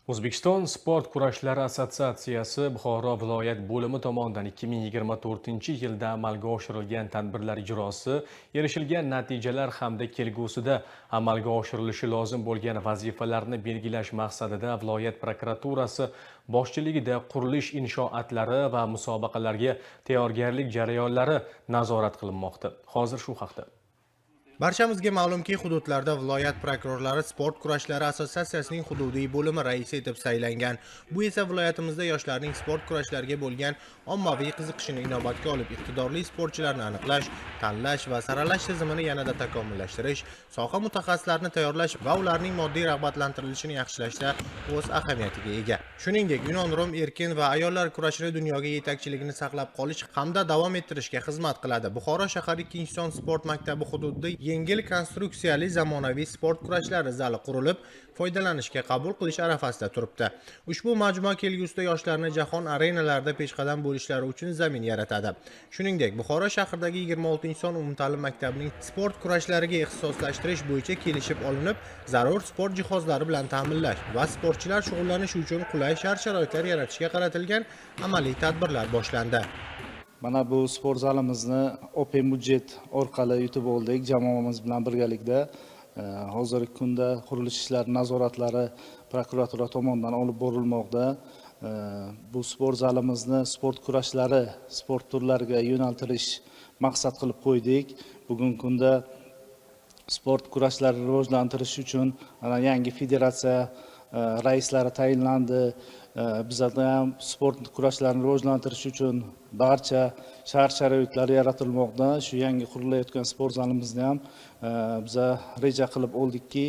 O'zbekiston sport kurashlari assotsiatsiyasi Buxoro viloyat bo'limi tomonidan 2024-yilda amalga oshirilgan tadbirlar ijrosi, erishilgan natijalar hamda kelgusida amalga oshirilishi lozim bo'lgan vazifalarni belgilash maqsadida viloyat prokuraturasi boshchiligida qurilish inshoatlari va musobaqalarga tayyorgarlik jarayonlari nazorat qilinmoqda. Hozir shu haqda. Barchamizga ma'lumki, hududlarda viloyat prokurorlari sport kurashlari assotsiatsiyasining hududiy bo'limi raisi etib saylangan. Bu esa viloyatimizda yoshlarning sport kurashlariga bo'lgan ommaviy qiziqishini inobatga olib, iqtidorli sportchilarni aniqlash, tanlash va saralash tizimini yanada takomillashtirish, soha mutaxassislarini tayyorlash va ularning moddiy rag'batlantirilishini yaxshilashda o'z ahamiyatiga ega. Shuningdek, yunon-rum erkin va ayollar kurashida dunyoga yetakchiligini saqlab qolish hamda davom ettirishga xizmat qiladi. Buxoro shahar 2-son sport maktabi hududida yengil konstruksiyali zamonaviy sport kurashlari zali qurilib, foydalanishga qabul qilish arafasida turibdi. Ushbu majmua kelgusida yoshlarni jahon arenalarida peshqadam bo'lishlari uchun zamin yaratadi. Shuningdek, Buxoro shahridagi 26-son umumta'lim maktabining sport kurashlariga ixtisoslashtirish bo'yicha kelishib olinib, zarur sport jihozlari bilan ta'minlash va sportchilar shug'ullanishi uchun qulay shart-sharoitlar yaratishga qaratilgan amaliy tadbirlar boshlandi. Mana bu sport zalimizni open budjet orqali yutib oldik jamoamiz bilan birgalikda. Hozirgi kunda qurilish ishlari nazoratlari prokuratura tomonidan olib borilmoqda. Bu sport zalimizni sport kurashlari, sport turlariga yo'naltirish maqsad qilib qo'ydik. Bugungi kunda sport kurashlarini rivojlantirish uchun yangi federatsiya raislari tayinlandi. Bizda ham sport kurashlarini rivojlantirish uchun barcha shart-sharoitlar yaratilmoqda. Shu yangi qurilayotgan sport zalimizni ham biza reja qilib oldikki,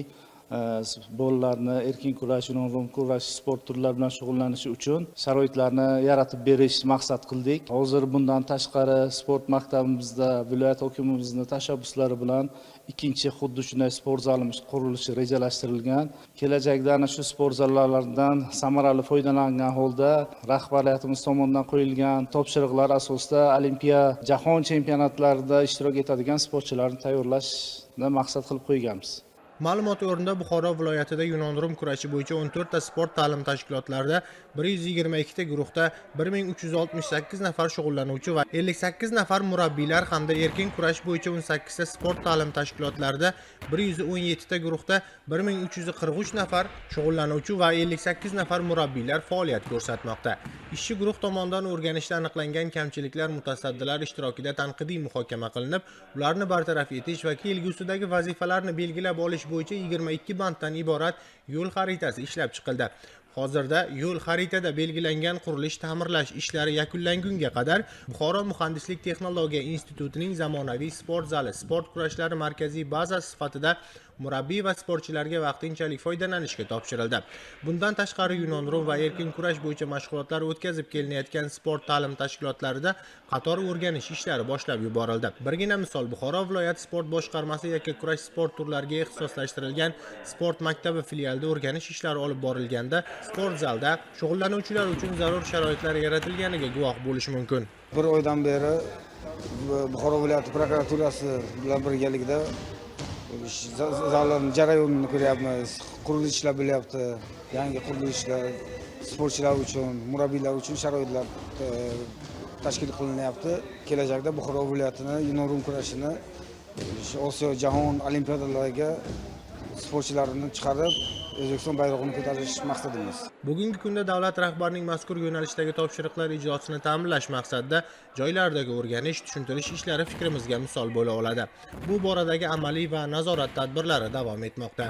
bolalarni erkin kurash, yunon-rum kurash sport turlari bilan shug'ullanishi uchun sharoitlarni yaratib berish maqsad qildik. Hozir bundan tashqari sport maktabimizda viloyat hokimimizning tashabbuslari bilan ikkinchi xuddi shunday sport zalimiz qurilishi rejalashtirilgan. Kelajakda ana shu sport zallardan samarali foydalangan holda rahbariyatimiz tomonidan qo'yilgan topshiriqlar asosida Olimpiya, jahon chempionatlarida ishtirok etadigan sportchilarni tayyorlashni maqsad qilib qo'yganmiz. Ma'lumot o'rnida Buxoro viloyatida yunon-rum kurashi bo'yicha 14 ta sport ta'lim tashkilotlarida 122 ta guruhda 1368 nafar shug'ullanuvchi va 58 nafar murabbiylar hamda erkin kurash bo'yicha 18 ta sport ta'lim tashkilotlarida 117 ta guruhda 1343 nafar shug'ullanuvchi va 58 nafar murabbiylar faoliyat ko'rsatmoqda. Ishchi guruh tomonidan o'rganishda aniqlangan kamchiliklar mutasaddilar ishtirokida tanqidiy muhokama qilinib, ularni bartaraf etish va kelgusidagi vazifalarni belgilab olish bo'yicha 22 banddan iborat yo'l xaritasi ishlab chiqildi. Hozirda yo'l xaritada belgilangan qurilish ta'mirlash ishlari yakunlangunga qadar Buxoro muhandislik texnologiya institutining zamonaviy sport zali, sport kurashlari markaziy bazasi sifatida murabbiy va sportchilarga vaqtinchalik foydalanishga topshirildi. Bundan tashqari yunon-rum va erkin kurash bo'yicha mashg'ulotlar o'tkazib kelinayotgan sport ta'lim tashkilotlarida qator o'rganish ishlari boshlab yuborildi. Birgina misol, Buxoro viloyat sport boshqarmasi yakkakurash sport turlariga ixtisoslashtirilgan sport maktabi filialida o'rganish ishlari olib borilganda, sport zalda shug'ullanuvchilar uchun zarur sharoitlar yaratilganiga guvoh bo'lish mumkin. Bir oydan beri Buxoro viloyati prokuraturasi bilan birgalikda zalning jarayonini ko'ryapmiz. Qurilishlar bo'lyapti. Yangi qurilishlar sportchilar uchun, murabbiylar uchun sharoitlar tashkil qilinyapti. Kelajakda Buxoro viloyatining yunon-rum kurashini Osiyo, jahon olimpiadalariga sportchilarini chiqarib, O'zbekiston bayrog'ini ko'tarish maqsadimiz. Bugungi kunda davlat rahbarining mazkur yo'nalishdagi topshiriqlar ijrosini ta'minlash maqsadida joylardagi o'rganish, tushuntirish ishlari fikrimizga misol bo'la oladi. Bu boradagi amaliy va nazorat tadbirlari davom etmoqda.